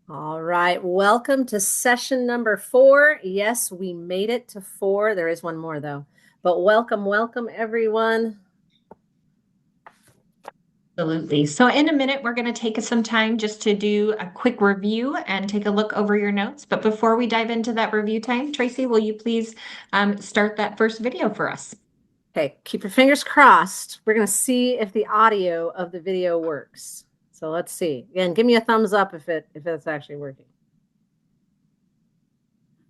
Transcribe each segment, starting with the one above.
All right, welcome to session number 4. Yes, we made it to 4. There is one more though, but welcome everyone. Absolutely. So in a minute, we're going to take some time just to do a quick review and take a look over your notes. But before we dive into that review time, Tracy, will you please start that first video for us? Okay, keep your fingers crossed. We're going to see if the audio of the video works. So let's see. Again, give me a thumbs up if it's actually working.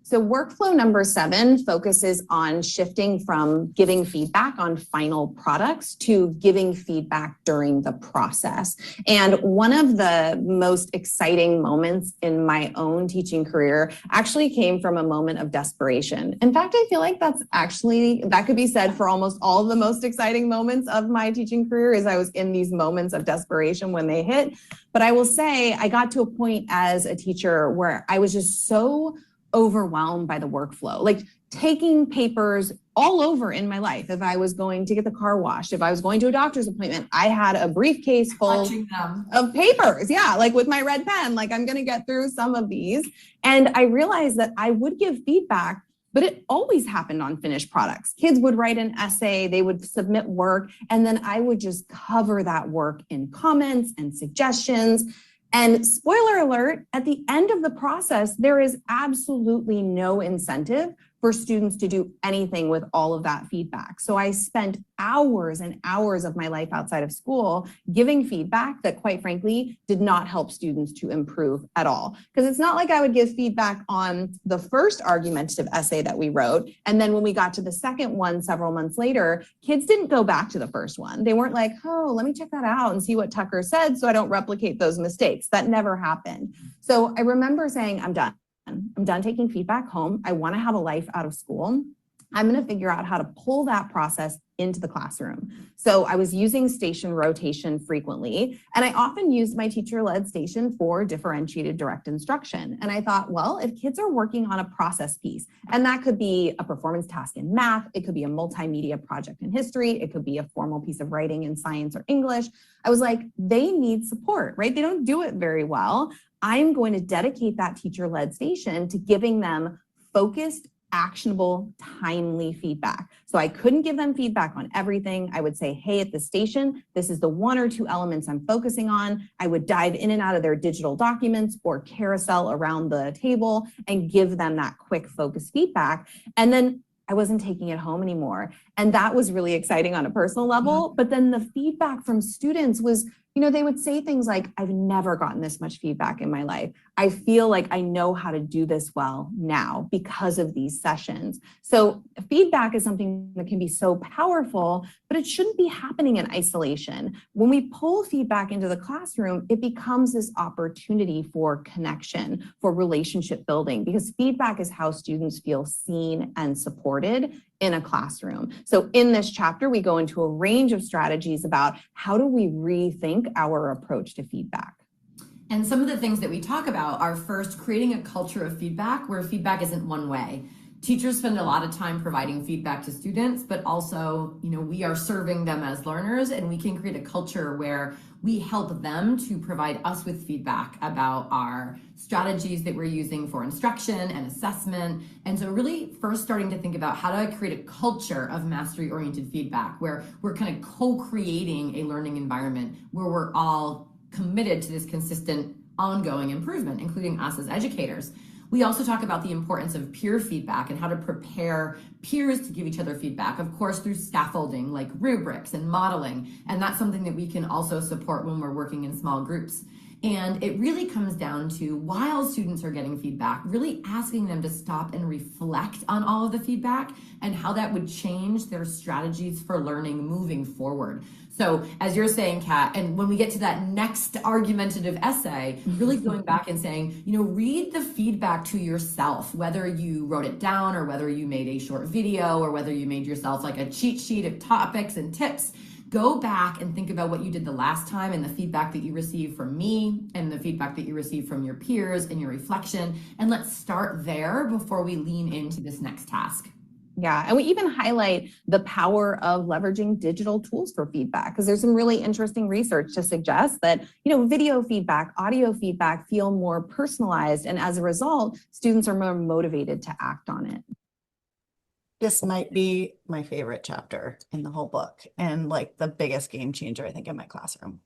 So workflow number 7 focuses on shifting from giving feedback on final products to giving feedback during the process. And one of the most exciting moments in my own teaching career actually came from a moment of desperation. In fact, I feel like that could be said for almost all of the most exciting moments of my teaching career is I was in these moments of desperation when they hit. But I will say I got to a point as a teacher where I was just so overwhelmed by the workflow, like taking papers all over in my life. If I was going to get the car washed, if I was going to a doctor's appointment, I had a briefcase full of papers. Yeah, like with my red pen, like I'm going to get through some of these. And I realized that I would give feedback, but it always happened on finished products. Kids would write an essay, they would submit work, and then I would just cover that work in comments and suggestions. And spoiler alert, at the end of the process, there is absolutely no incentive for students to do anything with all of that feedback. So I spent hours and hours of my life outside of school giving feedback that, quite frankly, did not help students to improve at all. Because it's not like I would give feedback on the first argumentative essay that we wrote, and then when we got to the second one several months later, kids didn't go back to the first one. They weren't like, oh, let me check that out and see what Tucker said so I don't replicate those mistakes. That never happened. So I remember saying, I'm done. I'm done taking feedback home. I want to have a life out of school. I'm going to figure out how to pull that process into the classroom. So I was using station rotation frequently, and I often used my teacher-led station for differentiated direct instruction. And I thought, well, if kids are working on a process piece, and that could be a performance task in math, it could be a multimedia project in history, it could be a formal piece of writing in science or English, I was like, they need support, right? They don't do it very well. I'm going to dedicate that teacher-led station to giving them focused, actionable, timely feedback. So I couldn't give them feedback on everything. I would say, hey, at the station, this is the 1 or 2 elements I'm focusing on. I would dive in and out of their digital documents or carousel around the table and give them that quick focus feedback. And then I wasn't taking it home anymore. And that was really exciting on a personal level. But then the feedback from students was, they would say things like, I've never gotten this much feedback in my life. I feel like I know how to do this well now because of these sessions. So feedback is something that can be so powerful, but it shouldn't be happening in isolation. When we pull feedback into the classroom, it becomes this opportunity for connection, for relationship building, because feedback is how students feel seen and supported in a classroom. So in this chapter, we go into a range of strategies about how do we rethink our approach to feedback. And some of the things that we talk about are first creating a culture of feedback where feedback isn't one way. Teachers spend a lot of time providing feedback to students, but also, we are serving them as learners, and we can create a culture where we help them to provide us with feedback about our strategies that we're using for instruction and assessment. And so really first starting to think about how to create a culture of mastery-oriented feedback where we're kind of co-creating a learning environment where we're all committed to this consistent ongoing improvement, including us as educators. We also talk about the importance of peer feedback and how to prepare peers to give each other feedback, of course, through scaffolding like rubrics and modeling. And that's something that we can also support when we're working in small groups. And it really comes down to, while students are getting feedback, really asking them to stop and reflect on all of the feedback and how that would change their strategies for learning moving forward. So as you're saying, Kat, and when we get to that next argumentative essay, really going back and saying, read the feedback to yourself, whether you wrote it down or whether you made a short video or whether you made yourself like a cheat sheet of topics and tips. Go back and think about what you did the last time and the feedback that you received from me and the feedback that you received from your peers and your reflection. And let's start there before we lean into this next task. Yeah, and we even highlight the power of leveraging digital tools for feedback, because there's some really interesting research to suggest that, video feedback, audio feedback feel more personalized, and as a result, students are more motivated to act on it. This might be my favorite chapter in the whole book and like the biggest game changer, I think, in my classroom.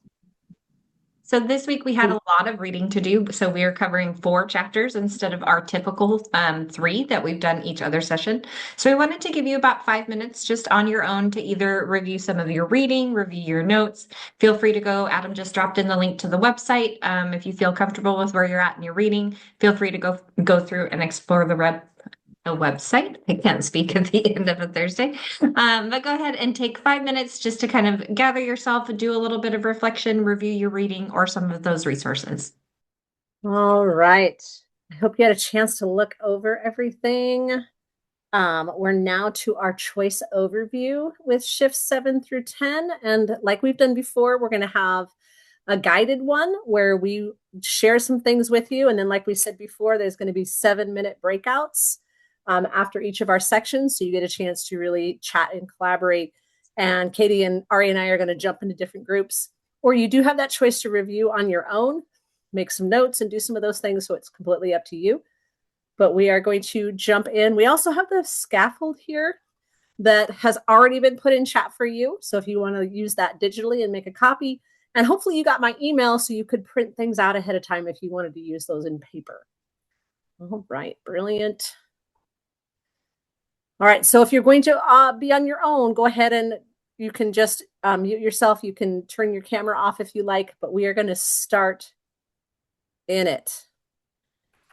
So this week we had a lot of reading to do. So we are covering 4 chapters instead of our typical 3 that we've done each other session. So we wanted to give you about 5 minutes just on your own to either review some of your reading, review your notes. Feel free to go. Adam just dropped in the link to the website. If you feel comfortable with where you're at in your reading, feel free to go through and explore the website. I can't speak at the end of a Thursday. But go ahead and take 5 minutes just to kind of gather yourself and do a little bit of reflection, review your reading or some of those resources. All right. I hope you had a chance to look over everything. We're now to our choice overview with shifts 7 through 10. And like we've done before, we're going to have a guided one where we share some things with you. And then, like we said before, there's going to be 7-minute breakouts after each of our sections. So you get a chance to really chat and collaborate. And Katie and Ari and I are going to jump into different groups. Or you do have that choice to review on your own, make some notes and do some of those things. So it's completely up to you. But we are going to jump in. We also have the scaffold here that has already been put in chat for you. So if you want to use that digitally and make a copy, and hopefully you got my email so you could print things out ahead of time if you wanted to use those in paper. All right, brilliant. All right, so if you're going to be on your own, go ahead and you can just mute yourself. You can turn your camera off if you like, but we are going to start in it.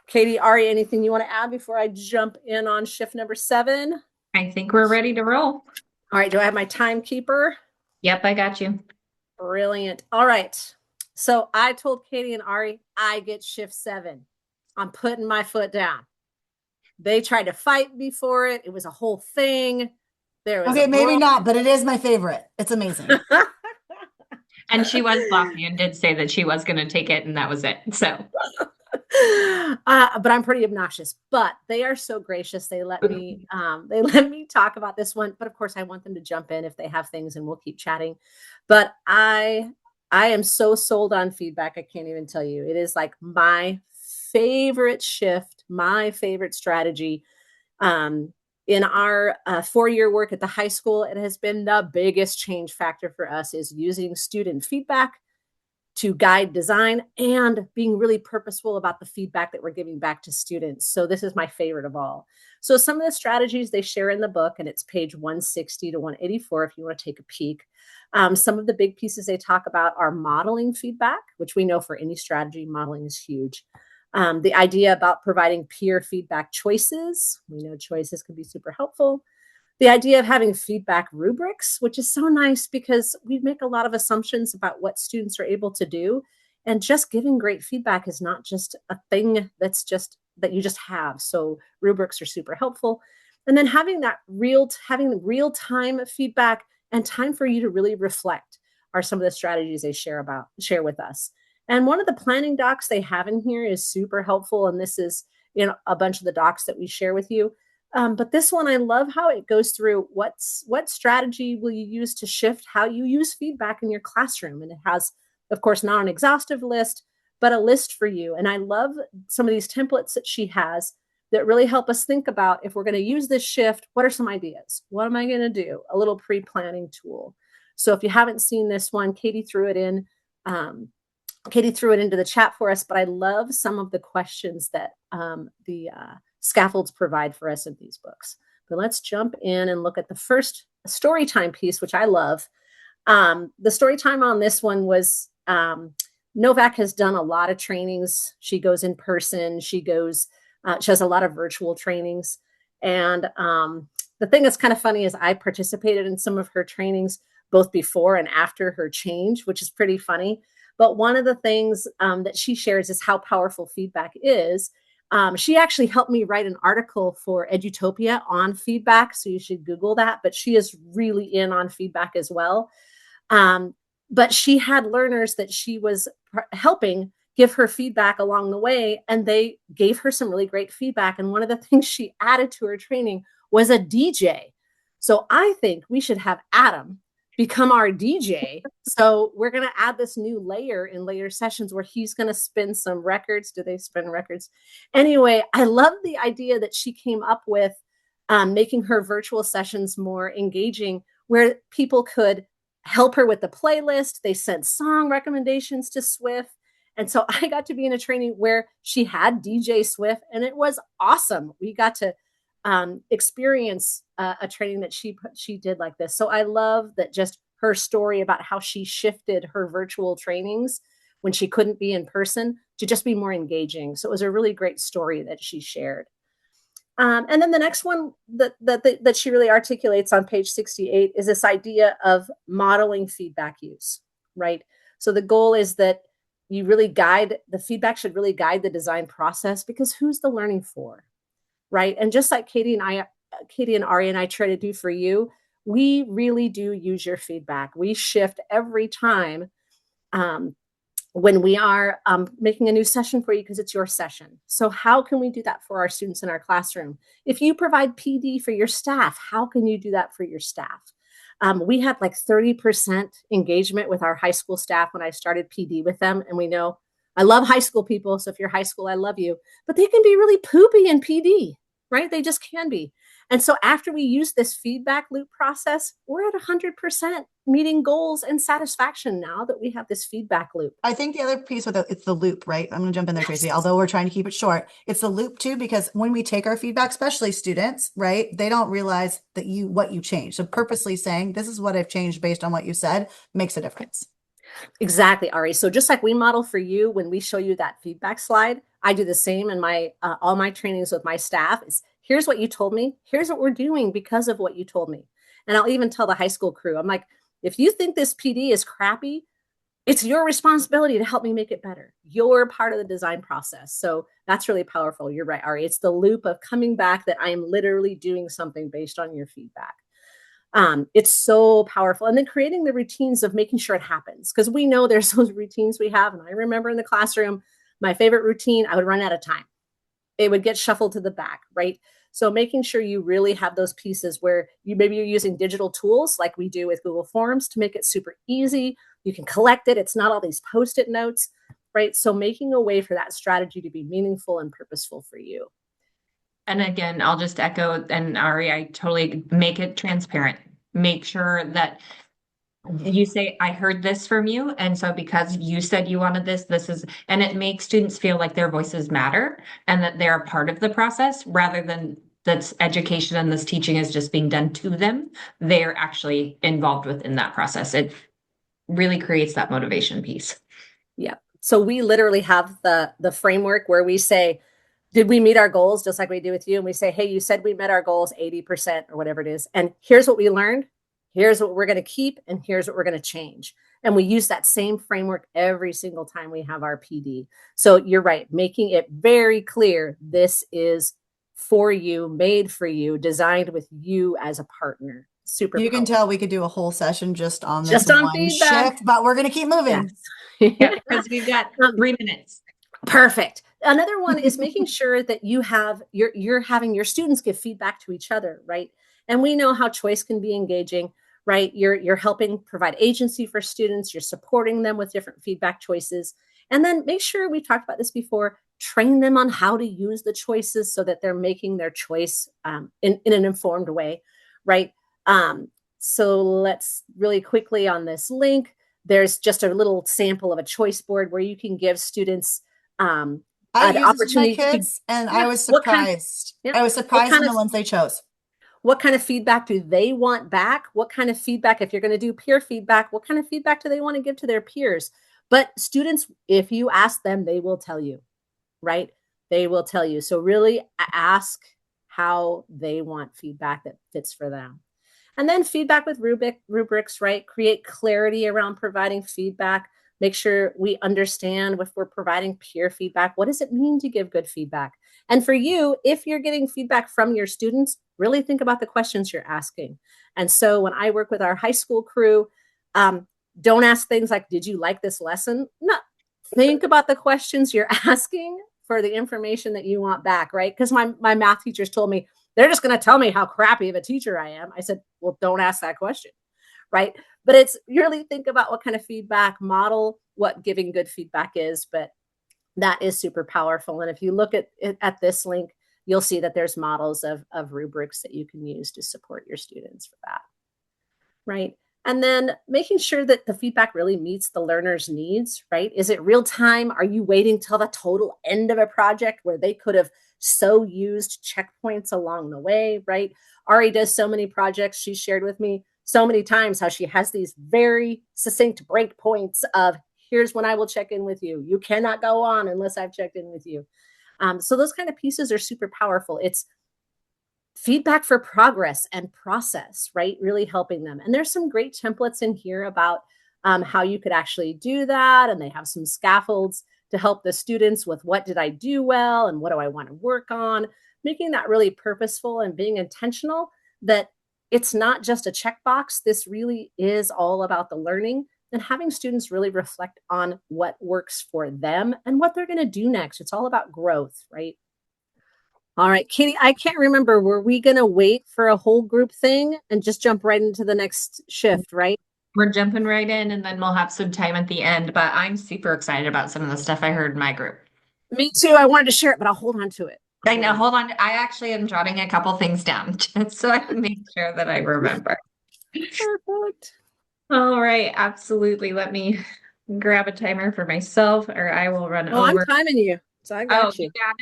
Katie, Ari, anything you want to add before I jump in on shift number 7? I think we're ready to roll. All right, do I have my timekeeper? Yep, I got you. Brilliant. All right. So I told Katie and Ari, I get shift 7. I'm putting my foot down. They tried to fight me for it. It was a whole thing. There was Okay, maybe not, but it is my favorite. It's amazing. And she was laughing and did say that she was going to take it and that was it. So but I'm pretty obnoxious, but they are so gracious. They let me talk about this one, but of course I want them to jump in if they have things and we'll keep chatting. But I am so sold on feedback. I can't even tell you. It is like my favorite shift, my favorite strategy. In our 4-year work at the high school, it has been the biggest change factor for us is using student feedback to guide design and being really purposeful about the feedback that we're giving back to students. So this is my favorite of all. So some of the strategies they share in the book, and it's page 160 to 184 if you want to take a peek. Some of the big pieces they talk about are modeling feedback, which we know for any strategy, modeling is huge. The idea about providing peer feedback choices. We know choices can be super helpful. The idea of having feedback rubrics, which is so nice because we make a lot of assumptions about what students are able to do. And just giving great feedback is not just a thing that you just have. So rubrics are super helpful. And then having real-time feedback and time for you to really reflect are some of the strategies they share with us. And one of the planning docs they have in here is super helpful. And this is a bunch of the docs that we share with you. But this one, I love how it goes through what strategy will you use to shift how you use feedback in your classroom. And it has, of course, not an exhaustive list, but a list for you. And I love some of these templates that she has that really help us think about if we're going to use this shift, what are some ideas? What am I going to do? A little pre-planning tool. So if you haven't seen this one, Katie threw it in. Katie threw it into the chat for us, but I love some of the questions that the scaffolds provide for us in these books. But let's jump in and look at the first story time piece, which I love. The story time on this one was Novak has done a lot of trainings. She goes in person. She has a lot of virtual trainings. And the thing that's kind of funny is I participated in some of her trainings both before and after her change, which is pretty funny. But one of the things that she shares is how powerful feedback is. She actually helped me write an article for Edutopia on feedback, so you should Google that. But she is really in on feedback as well. But she had learners that she was helping give her feedback along the way, and they gave her some really great feedback. And one of the things she added to her training was a DJ. So I think we should have Adam become our DJ. So we're going to add this new layer in later sessions where he's going to spin some records. Do they spin records? Anyway, I love the idea that she came up with, making her virtual sessions more engaging, where people could help her with the playlist. They sent song recommendations to Swift. And so I got to be in a training where she had DJ Swift, and it was awesome. We got to experience a training that she did like this. So I love that, just her story about how she shifted her virtual trainings when she couldn't be in person to just be more engaging. So it was a really great story that she shared. And then the next one that she really articulates on page 68 is this idea of modeling feedback use, right? So the goal is that the feedback should really guide the design process, because who's the learning for, right? And just like Katie and Ari and I try to do for you, we really do use your feedback. We shift every time when we are making a new session for you, because it's your session. So how can we do that for our students in our classroom? If you provide PD for your staff, how can you do that for your staff? We had like 30% engagement with our high school staff when I started PD with them. And we know I love high school people. So if you're high school, I love you. But they can be really poopy in PD, right? They just can be. And so after we use this feedback loop process, we're at 100% meeting goals and satisfaction now that we have this feedback loop. I think the other piece with it's the loop, right? I'm going to jump in there, Tracy, although we're trying to keep it short. It's the loop too, because when we take our feedback, especially students, right, they don't realize that what you changed. So purposely saying, this is what I've changed based on what you said, makes a difference. Exactly, Ari. So just like we model for you when we show you that feedback slide, I do the same in my all my trainings with my staff. Is here's what you told me. Here's what we're doing because of what you told me. And I'll even tell the high school crew, I'm like, if you think this PD is crappy, it's your responsibility to help me make it better. You're part of the design process. So that's really powerful. You're right, Ari. It's the loop of coming back that I am literally doing something based on your feedback. It's so powerful. And then creating the routines of making sure it happens, because we know there's those routines we have. And I remember in the classroom, my favorite routine, I would run out of time. It would get shuffled to the back, right? So making sure you really have those pieces where maybe you're using digital tools like we do with Google Forms to make it super easy. You can collect it. It's not all these Post-it notes, right? So making a way for that strategy to be meaningful and purposeful for you. And again, I'll just echo, and Ari, I totally make it transparent. Make sure that you say, I heard this from you. And so because you said you wanted this is, and it makes students feel like their voices matter and that they're a part of the process, rather than that's education and this teaching is just being done to them. They're actually involved within that process. It really creates that motivation piece. Yeah. So we literally have the framework where we say, did we meet our goals just like we do with you? And we say, hey, you said we met our goals 80% or whatever it is. And here's what we learned. Here's what we're going to keep. And here's what we're going to change. And we use that same framework every single time we have our PD. So you're right, making it very clear. This is for you, made for you, designed with you as a partner. Super. You can tell we could do a whole session just on this just on one feedback. shift, but we're going to keep moving. Yes. Yeah, because we've got 3 minutes. Perfect. Another one is making sure that you're having your students give feedback to each other, right? And we know how choice can be engaging, right? You're helping provide agency for students. You're supporting them with different feedback choices. And then make sure, we've talked about this before, train them on how to use the choices so that they're making their choice in an informed way, right? So let's really quickly on this link, there's just a little sample of a choice board where you can give students I use this with my kids, and I was surprised. I was surprised in the ones they chose. What kind of feedback do they want back? What kind of feedback, if you're going to do peer feedback, what kind of feedback do they want to give to their peers? But students, if you ask them, they will tell you, right? They will tell you. So really ask how they want feedback that fits for them. And then feedback with rubrics, right? Create clarity around providing feedback. Make sure we understand if we're providing peer feedback, what does it mean to give good feedback? And for you, if you're getting feedback from your students, really think about the questions you're asking. And so when I work with our high school crew, don't ask things like, did you like this lesson? No, think about the questions you're asking for the information that you want back, right? Because my math teachers told me, they're just going to tell me how crappy of a teacher I am. I said, well, don't ask that question. Right. But it's you really think about what kind of feedback, model what giving good feedback is, but that is super powerful. And if you look at it at this link, you'll see that there's models of rubrics that you can use to support your students for that. Right. And then making sure that the feedback really meets the learner's needs, right? Is it real time? Are you waiting till the total end of a project where they could have so used checkpoints along the way, right? Ari does so many projects. She shared with me so many times how she has these very succinct breakpoints of here's when I will check in with you. You cannot go on unless I've checked in with you. So those kind of pieces are super powerful. It's feedback for progress and process, right? Really helping them. And there's some great templates in here about how you could actually do that. And they have some scaffolds to help the students with what did I do well and what do I want to work on, making that really purposeful and being intentional that it's not just a checkbox. This really is all about the learning and having students really reflect on what works for them and what they're going to do next. It's all about growth, right? All right, Katie, I can't remember. Were we going to wait for a whole group thing and just jump right into the next shift, right? We're jumping right in and then we'll have some time at the end, but I'm super excited about some of the stuff I heard in my group. Me too. I wanted to share it, but I'll hold on to it. I know, hold on. I actually am jotting a couple things down just so I can make sure that I remember. Perfect. All right, absolutely. Let me grab a timer for myself or I will run Oh, I'm over. timing you. So I got you. You got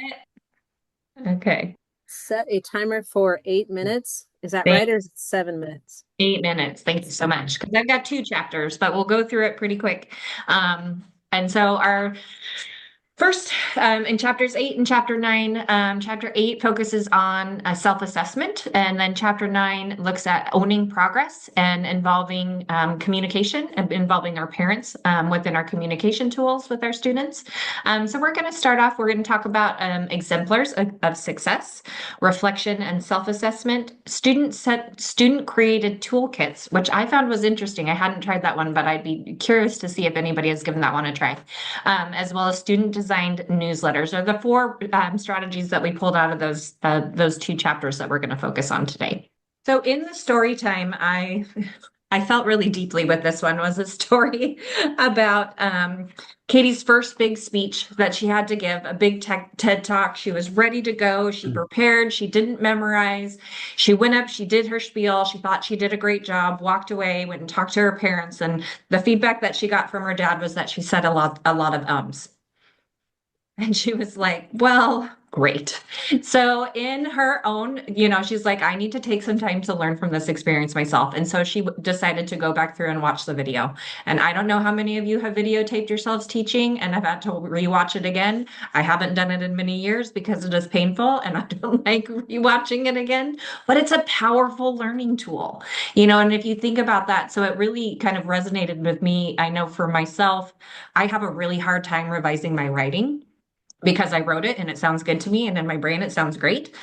it? Okay. Set a timer for 8 minutes. Is that Thank- right? Or is it 7 minutes? 8 minutes. Thank you so much. Because I've got 2 chapters, but we'll go through it pretty quick. And so our first, in chapters 8 and chapter 9, chapter 8 focuses on self-assessment, and then chapter 9 looks at owning progress and involving communication and involving our parents within our communication tools with our students. So we're going to start off, we're going to talk about exemplars of success, reflection and self-assessment, student created toolkits, which I found was interesting. I hadn't tried that one, but I'd be curious to see if anybody has given that one a try, as well as student designed newsletters are the 4 strategies that we pulled out of those 2 chapters that we're going to focus on today. So in the story time, I felt really deeply with this one was a story about Katie's first big speech that she had to give, a big TED Talk. She was ready to go. She prepared. She didn't memorize. She went up. She did her spiel. She thought she did a great job, walked away, went and talked to her parents. And the feedback that she got from her dad was that she said a lot of ums. And she was like, well, great. So in her own, she's like, I need to take some time to learn from this experience myself. And so she decided to go back through and watch the video. And I don't know how many of you have videotaped yourselves teaching and have had to rewatch it again. I haven't done it in many years because it is painful and I don't like rewatching it again, but it's a powerful learning tool, and if you think about that, so it really kind of resonated with me. I know for myself, I have a really hard time revising my writing, because I wrote it and it sounds good to me. And in my brain, it sounds great.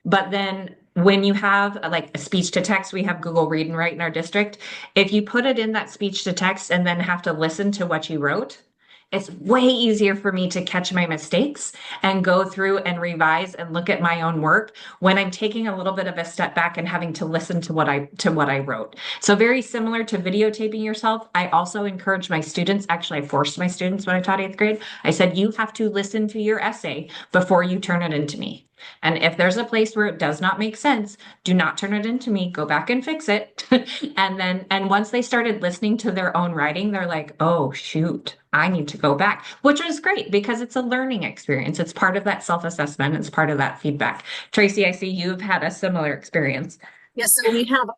But then when you have like a speech to text, we have Google Read and Write in our district. If you put it in that speech to text and then have to listen to what you wrote, it's way easier for me to catch my mistakes and go through and revise and look at my own work when I'm taking a little bit of a step back and having to listen to what I wrote. So very similar to videotaping yourself, I also encourage my students, actually I forced my students when I taught 8th grade, I said, you have to listen to your essay before you turn it into me. And if there's a place where it does not make sense, do not turn it into me, go back and fix it. and once they started listening to their own writing, they're like, oh, shoot, I need to go back, which is great because it's a learning experience. It's part of that self-assessment. It's part of that feedback. Tracy, I see you've had a similar experience. Yes, so we have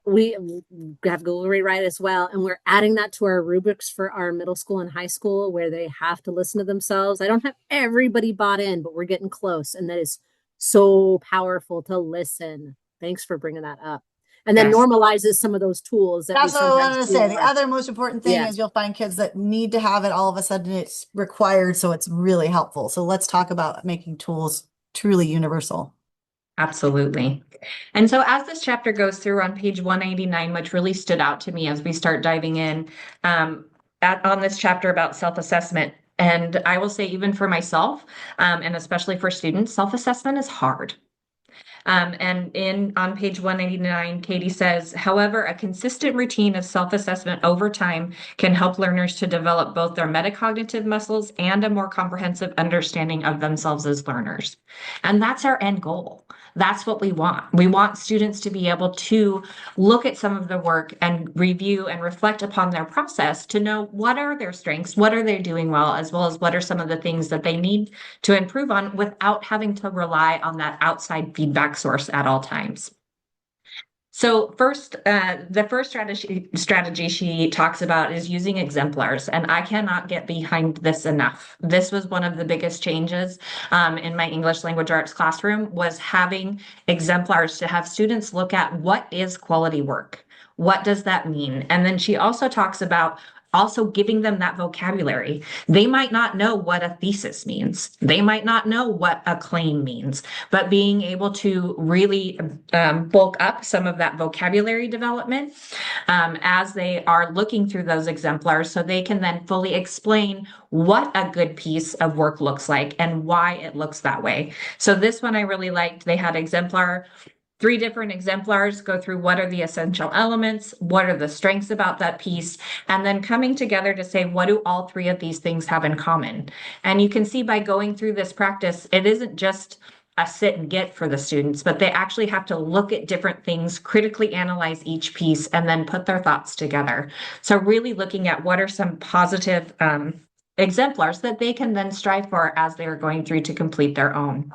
Google Rewrite as well, and we're adding that to our rubrics for our middle school and high school where they have to listen to themselves. I don't have everybody bought in, but we're getting close, and that is so powerful to listen. Thanks for bringing that up. And then normalizes some of those tools. That's what I wanted to say. The other most important thing is you'll find kids that need to have it. All of a sudden it's required. So it's really helpful. So let's talk about making tools truly universal. Absolutely. And so as this chapter goes through on page 189, which really stood out to me as we start diving in on this chapter about self-assessment, and I will say even for myself, and especially for students, self-assessment is hard. And on page 199, Katie says, however, a consistent routine of self-assessment over time can help learners to develop both their metacognitive muscles and a more comprehensive understanding of themselves as learners. And that's our end goal. That's what we want. We want students to be able to look at some of the work and review and reflect upon their process to know what are their strengths, what are they doing well as what are some of the things that they need to improve on without having to rely on that outside feedback source at all times. So the first strategy she talks about is using exemplars, and I cannot get behind this enough. This was one of the biggest changes in my English language arts classroom, was having exemplars to have students look at what is quality work. What does that mean? And then she also talks about also giving them that vocabulary. They might not know what a thesis means. They might not know what a claim means, but being able to really bulk up some of that vocabulary development as they are looking through those exemplars so they can then fully explain what a good piece of work looks like and why it looks that way. So this one I really liked. They had 3 different exemplars go through what are the essential elements, what are the strengths about that piece, and then coming together to say, what do all 3 of these things have in common? And you can see by going through this practice, it isn't just a sit and get for the students, but they actually have to look at different things, critically analyze each piece, and then put their thoughts together. So really looking at what are some positive exemplars that they can then strive for as they are going through to complete their own.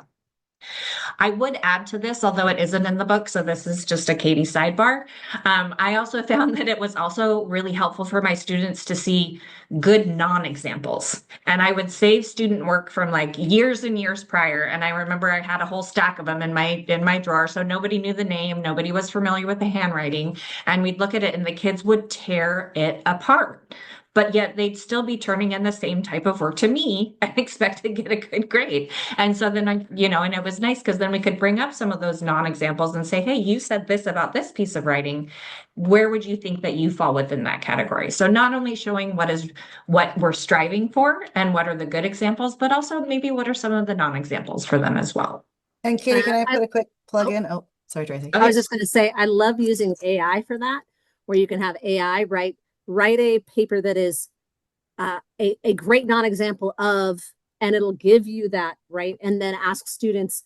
I would add to this, although it isn't in the book, so this is just a Katie sidebar. I also found that it was also really helpful for my students to see good non-examples. And I would save student work from like years and years prior. And I remember I had a whole stack of them in my drawer. So nobody knew the name, nobody was familiar with the handwriting. And we'd look at it and the kids would tear it apart. But yet they'd still be turning in the same type of work to me and expect to get a good grade. And so then and it was nice because then we could bring up some of those non-examples and say, hey, you said this about this piece of writing. Where would you think that you fall within that category? So not only showing what we're striving for and what are the good examples, but also maybe what are some of the non-examples for them as well. And Katie, can I put a quick plug Oh. in? Oh, sorry, Tracy. I was just going to say, I love using AI for that, where you can have AI write a paper that is a great non-example of, and it'll give you that, right? And then ask students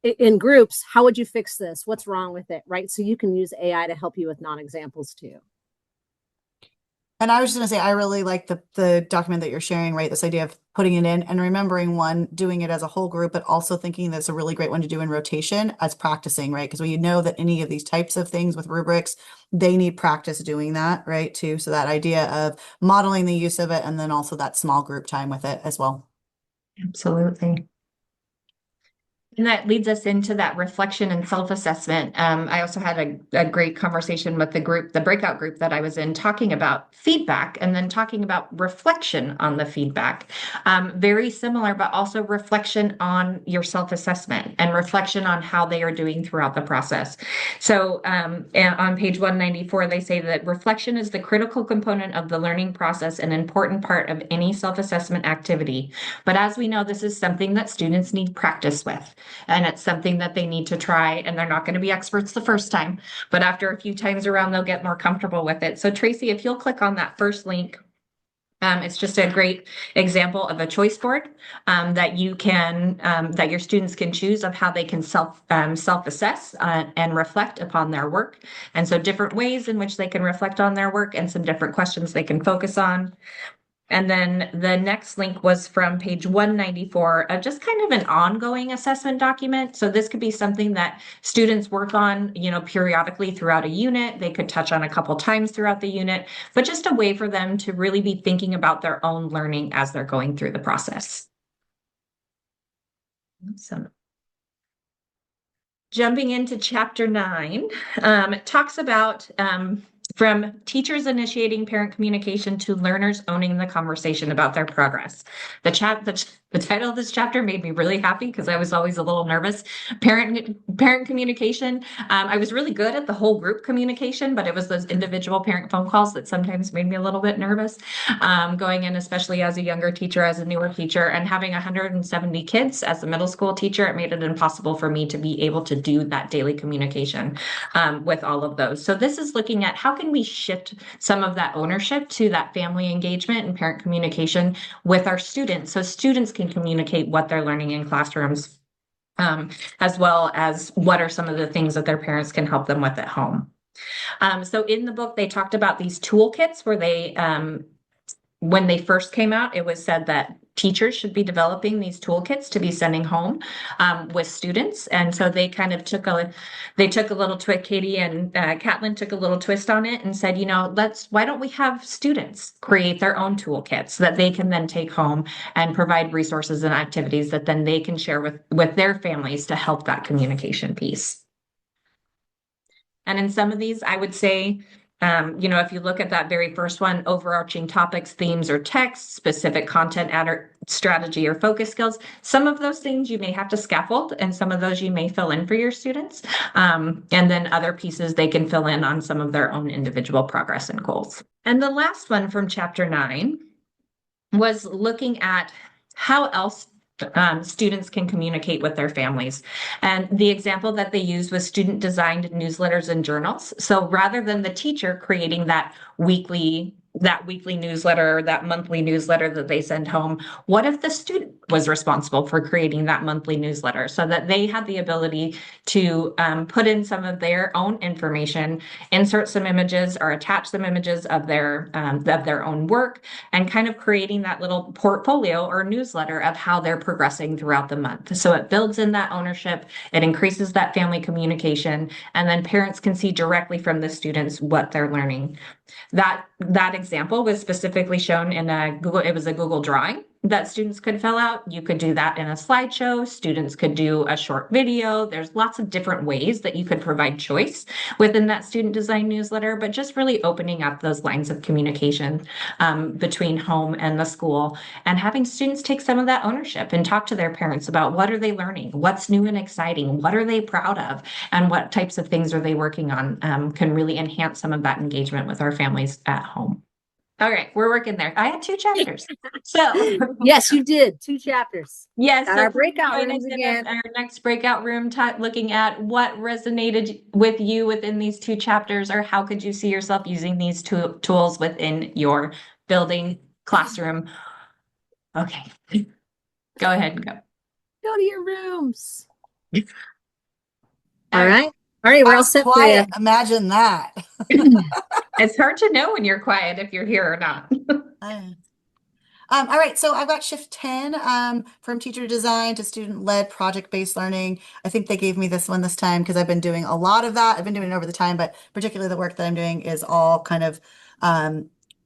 in groups, how would you fix this? What's wrong with it, right? So you can use AI to help you with non-examples too. And I was just going to say, I really like the document that you're sharing, right? This idea of putting it in and remembering doing it as a whole group, but also thinking that's a really great one to do in rotation as practicing, right? Because we know that any of these types of things with rubrics, they need practice doing that, right? Too. So that idea of modeling the use of it and then also that small group time with it as well. Absolutely. And that leads us into that reflection and self-assessment. I also had a great conversation with the breakout group that I was in, talking about feedback and then talking about reflection on the feedback. Very similar, but also reflection on your self-assessment and reflection on how they are doing throughout the process. So on page 194, they say that reflection is the critical component of the learning process, an important part of any self-assessment activity. But as we know, this is something that students need practice with. And it's something that they need to try, and they're not going to be experts the first time, but after a few times around, they'll get more comfortable with it. So Tracy, if you'll click on that first link, it's just a great example of a choice board that your students can choose of how they can self-assess and reflect upon their work. And so different ways in which they can reflect on their work and some different questions they can focus on. And then the next link was from page 194, just kind of an ongoing assessment document. So this could be something that students work on, periodically throughout a unit. They could touch on a couple times throughout the unit, but just a way for them to really be thinking about their own learning as they're going through the process. Awesome. Jumping into chapter 9, it talks about from teachers initiating parent communication to learners owning the conversation about their progress. The The title of this chapter made me really happy because I was always a little nervous. Parent communication. I was really good at the whole group communication, but it was those individual parent phone calls that sometimes made me a little bit nervous. Going in, especially as a younger teacher, as a newer teacher, and having 170 kids as a middle school teacher, it made it impossible for me to be able to do that daily communication with all of those. So this is looking at how can we shift some of that ownership to that family engagement and parent communication with our students, so students can communicate what they're learning in classrooms, as well as what are some of the things that their parents can help them with at home. So in the book, they talked about these toolkits where when they first came out, it was said that teachers should be developing these toolkits to be sending home with students. And so they kind of took a little twist. Katie and Catlin took a little twist on it and said, why don't we have students create their own toolkits that they can then take home and provide resources and activities that then they can share with their families to help that communication piece. And in some of these, I would say, if you look at that very first one, overarching topics, themes, or texts, specific content, strategy, or focus skills, some of those things you may have to scaffold, and some of those you may fill in for your students. And then other pieces they can fill in on some of their own individual progress and goals. And the last one from chapter 9 was looking at how else students can communicate with their families. And the example that they used was student designed newsletters and journals. So rather than the teacher creating that weekly newsletter, that monthly newsletter that they send home, what if the student was responsible for creating that monthly newsletter so that they had the ability to put in some of their own information, insert some images or attach some images of their own work, and kind of creating that little portfolio or newsletter of how they're progressing throughout the month. So it builds in that ownership, it increases that family communication, and then parents can see directly from the students what they're learning. That example was specifically shown in a Google Drawing that students could fill out. You could do that in a slideshow. Students could do a short video. There's lots of different ways that you could provide choice within that student design newsletter, but just really opening up those lines of communication between home and the school, and having students take some of that ownership and talk to their parents about what are they learning, what's new and exciting, what are they proud of, and what types of things are they working on, can really enhance some of that engagement with our families at home. All right, we're working there. I had 2 chapters. So yes, you did 2 chapters. yes, Got so our breakout rooms in again. our next breakout room, looking at what resonated with you within these 2 chapters, or how could you see yourself using these tools within your building, classroom. Okay, go ahead and go. Go to your rooms. All All right. right. All right, we're all set for you. Imagine that. It's hard to know when you're quiet if you're here or not. All right, so I've got shift 10 from teacher design to student-led project-based learning. I think they gave me this one this time because I've been doing a lot of that. I've been doing it over the time, but particularly the work that I'm doing is all kind of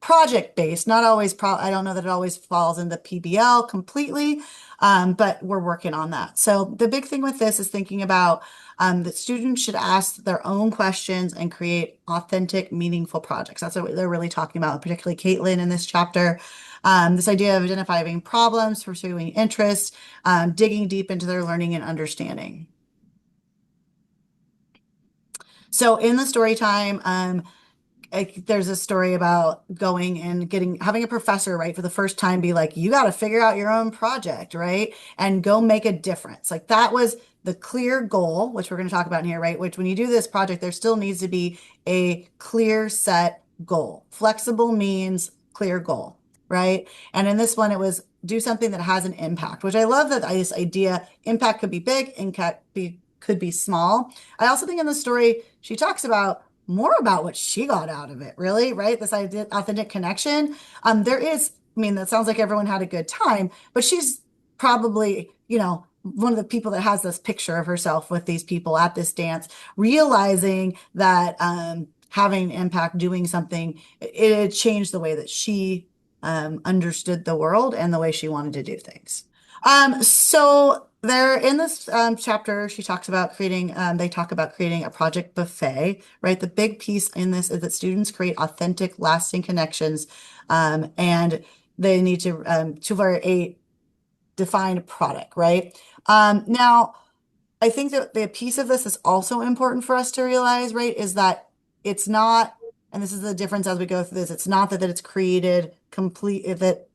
project-based, not always I don't know that it always falls in the PBL completely, but we're working on that. So the big thing with this is thinking about that students should ask their own questions and create authentic, meaningful projects. That's what they're really talking about, particularly Caitlin in this chapter. This idea of identifying problems, pursuing interests, digging deep into their learning and understanding. So in the story time, there's a story about going and having a professor, right, for the first time be like, you got to figure out your own project, right, and go make a difference. Like that was the clear goal, which we're going to talk about in here, right, which when you do this project, there still needs to be a clear set goal. Flexible means clear goal, right? And in this one, it was do something that has an impact, which I love that this idea, impact could be big, impact could be small. I also think in the story, she talks about more about what she got out of it, really, right? This idea, authentic connection. That sounds like everyone had a good time, but she's probably, one of the people that has this picture of herself with these people at this dance, realizing that having impact, doing something, it changed the way that she understood the world and the way she wanted to do things. So there in this chapter, they talk about creating a project buffet, right? The big piece in this is that students create authentic, lasting connections, and they need to variate defined product, right? Now, I think that the piece of this is also important for us to realize, right, is that it's not, and this is the difference as we go through this, it's not that it's created complete, that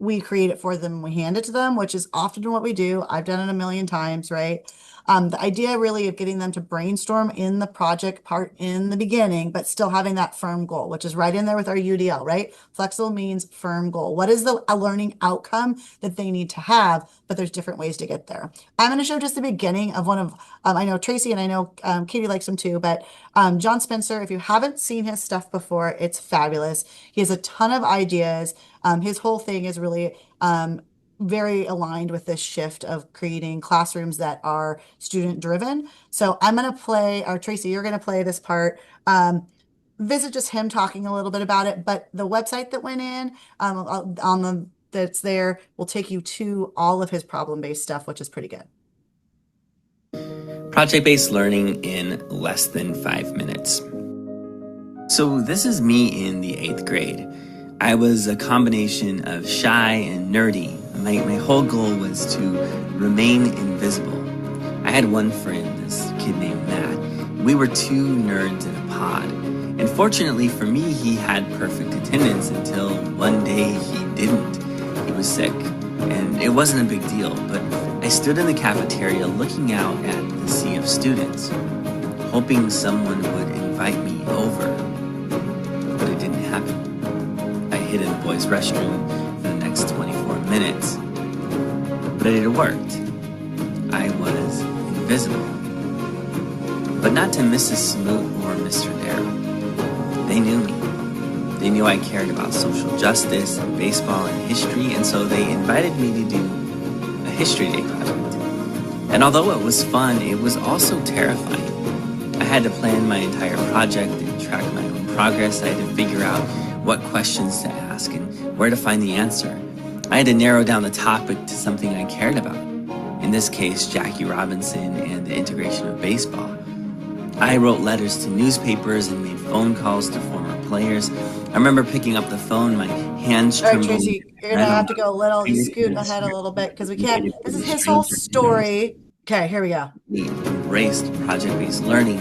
we create it for them and we hand it to them, which is often what we do. I've done it a million times, right? The idea really of getting them to brainstorm in the project part in the beginning, but still having that firm goal, which is right in there with our UDL, right? Flexible means firm goal. What is the learning outcome that they need to have? But there's different ways to get there. I'm going to show just the beginning of one of, I know Tracy and I know Katie likes him too, but John Spencer, if you haven't seen his stuff before, it's fabulous. He has a ton of ideas. His whole thing is really very aligned with this shift of creating classrooms that are student driven. So I'm going to play, or Tracy, you're going to play this part. Visit just him talking a little bit about it, but the website that went in on the that's there will take you to all of his problem-based stuff, which is pretty good. Project-based learning in less than 5 minutes. So this is me in the 8th grade. I was a combination of shy and nerdy. My whole goal was to remain invisible. I had one friend, this kid named Matt. We were two nerds in a pod. And fortunately for me, he had perfect attendance until one day he didn't. He was sick, and it wasn't a big deal, but I stood in the cafeteria looking out at the sea of students, hoping someone would invite me over. But it didn't happen. I hid in the boys' restroom for the next 24 minutes. But it worked. I was invisible. But not to Mrs. Smoot or Mr. Darrow. They knew me. They knew I cared about social justice and baseball and history, and so they invited me to do a History Day project. And although it was fun, it was also terrifying. I had to plan my entire project and track my own progress. I had to figure out what questions to ask and where to find the answer. I had to narrow down the topic to something I cared about. In this case, Jackie Robinson and the integration of baseball. I wrote letters to newspapers and made phone calls to former players. I remember picking up the phone, my hands All right, trembling. Tracy, you're gonna have to go a little, scoot ahead a little bit because we can't. This is his whole story. Okay, here we go. Embraced project-based learning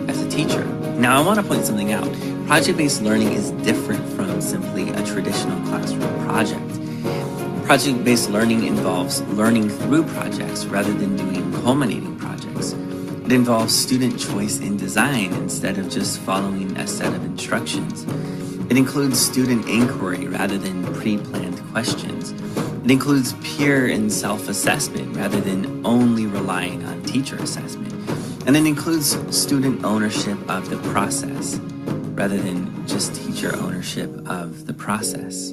as a teacher. Now, I want to point something out. Project-based learning is different from simply a traditional classroom project. Project-based learning involves learning through projects rather than doing culminating projects. It involves student choice in design instead of just following a set of instructions. It includes student inquiry rather than pre-planned questions. It includes peer and self-assessment rather than only relying on teacher assessment. And it includes student ownership of the process rather than just teacher ownership of the process.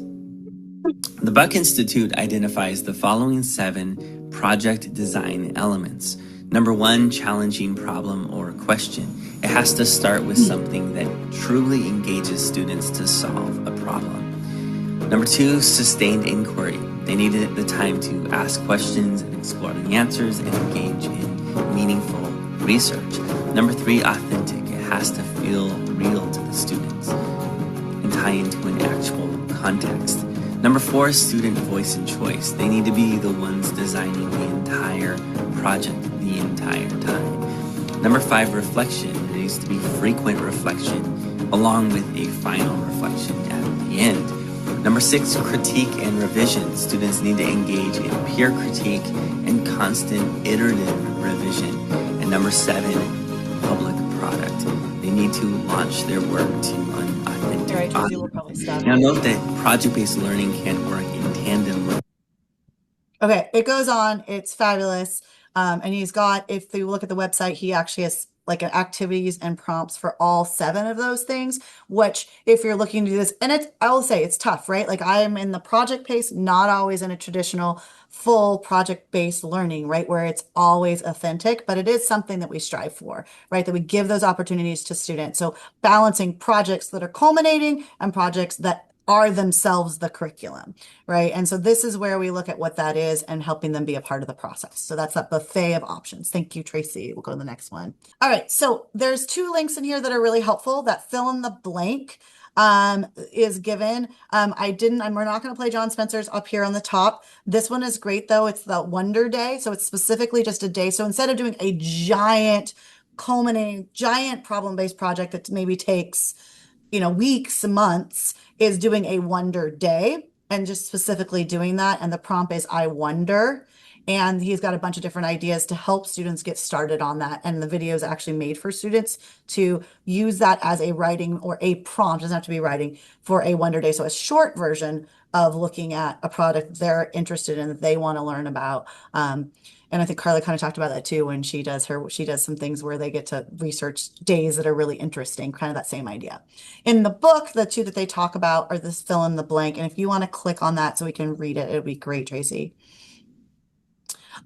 The Buck Institute identifies the following 7 project design elements. Number 1, challenging problem or question. It has to start with something that truly engages students to solve a problem. Number 2, sustained inquiry. They needed the time to ask questions and explore the answers and engage in meaningful research. Number 3, authentic. It has to feel real to the students and tie into an actual context. Number 4, student voice and choice. They need to be the ones designing the entire project the entire time. Number 5, reflection. There needs to be frequent reflection along with a final reflection at the end. Number 6, critique and revision. Students need to engage in peer critique and constant iterative revision. And number 7, public product. They need to launch their work to an authentic audience. Now note that project-based learning can work in tandem with. Okay, it goes on. It's fabulous. And he's got, if you look at the website, he actually has like an activities and prompts for all 7 of those things, which if you're looking to do this, and it's, I will say it's tough, right? Like I am in the project pace, not always in a traditional full project-based learning, right? Where it's always authentic, but it is something that we strive for, right? That we give those opportunities to students. So balancing projects that are culminating and projects that are themselves the curriculum, right? And so this is where we look at what that is and helping them be a part of the process. So that's that buffet of options. Thank you, Tracy. We'll go to the next one. All right, so there's 2 links in here that are really helpful that fill in the blank is given. We're not going to play John Spencer's up here on the top. This one is great though. It's the Wonder Day. So it's specifically just a day. So instead of doing a culminating giant problem-based project that maybe takes, weeks, months, is doing a Wonder Day and just specifically doing that. And the prompt is, I wonder. And he's got a bunch of different ideas to help students get started on that. And the video is actually made for students to use that as a writing or a prompt. It doesn't have to be writing for a Wonder Day. So a short version of looking at a product they're interested in, that they want to learn about. And I think Carla kind of talked about that too when she does some things where they get to research days that are really interesting, kind of that same idea. In the book, the two that they talk about are this fill in the blank. And if you want to click on that so we can read it, it'd be great, Tracy.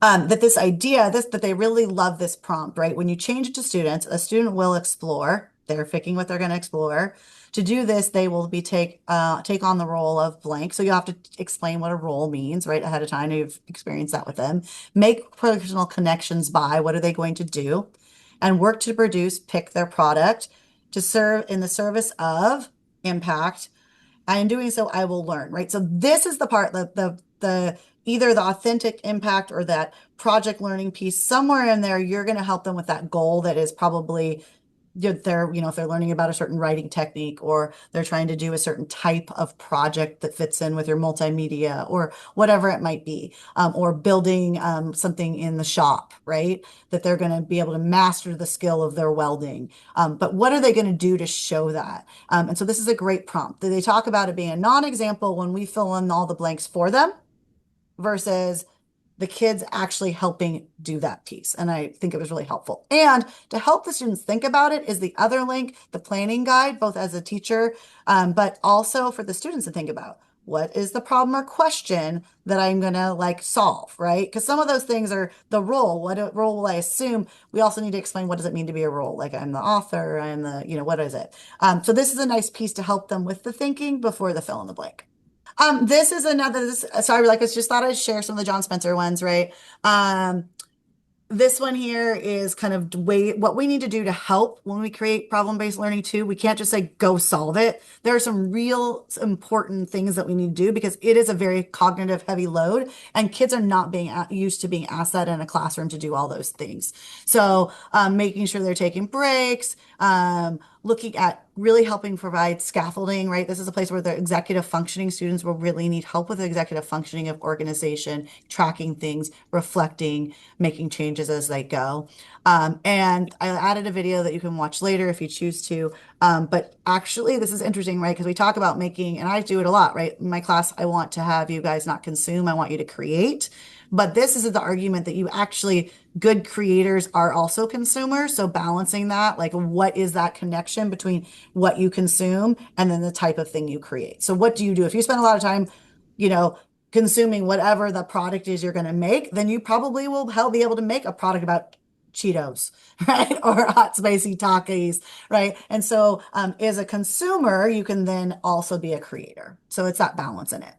That they really love this prompt, right? When you change it to students, a student will explore. They're picking what they're going to explore. To do this, they will take on the role of blank. So you have to explain what a role means right ahead of time. You've experienced that with them. Make personal connections by what are they going to do, and work to pick their product to serve in the service of impact. And in doing so, I will learn, right? So this is the part that the either the authentic impact or that project learning piece, somewhere in there, you're going to help them with that goal that is probably if they're learning about a certain writing technique, or they're trying to do a certain type of project that fits in with your multimedia or whatever it might be, or building something in the shop, right? That they're going to be able to master the skill of their welding. But what are they going to do to show that? And so this is a great prompt. They talk about it being a non-example when we fill in all the blanks for them versus the kids actually helping do that piece. And I think it was really helpful. And to help the students think about it is the other link, the planning guide, both as a teacher, but also for the students to think about. What is the problem or question that I'm going to solve, right? Because some of those things are the role. What role will I assume? We also need to explain, what does it mean to be a role? Like, I'm the author, I'm the, what is it? So this is a nice piece to help them with the thinking before the fill in the blank. This is another, sorry, I just thought I'd share some of the John Spencer ones, right? This one here is kind of what we need to do to help when we create problem-based learning too. We can't just say, go solve it. There are some real important things that we need to do because it is a very cognitive heavy load, and kids are not being used to being asked that in a classroom to do all those things. So making sure they're taking breaks, looking at really helping provide scaffolding, right? This is a place where the executive functioning students will really need help with the executive functioning of organization, tracking things, reflecting, making changes as they go. And I added a video that you can watch later if you choose to. But actually, this is interesting, right? Because we talk about making, and I do it a lot, right? In my class, I want to have you guys not consume, I want you to create. But this is the argument that you actually, good creators are also consumers. So balancing that, what is that connection between what you consume and then the type of thing you create? So what do you do? If you spend a lot of time, consuming whatever the product is you're going to make, then you probably will be able to make a product about Cheetos, right? Or hot spicy Takis, right? And so as a consumer, you can then also be a creator. So it's that balance in it.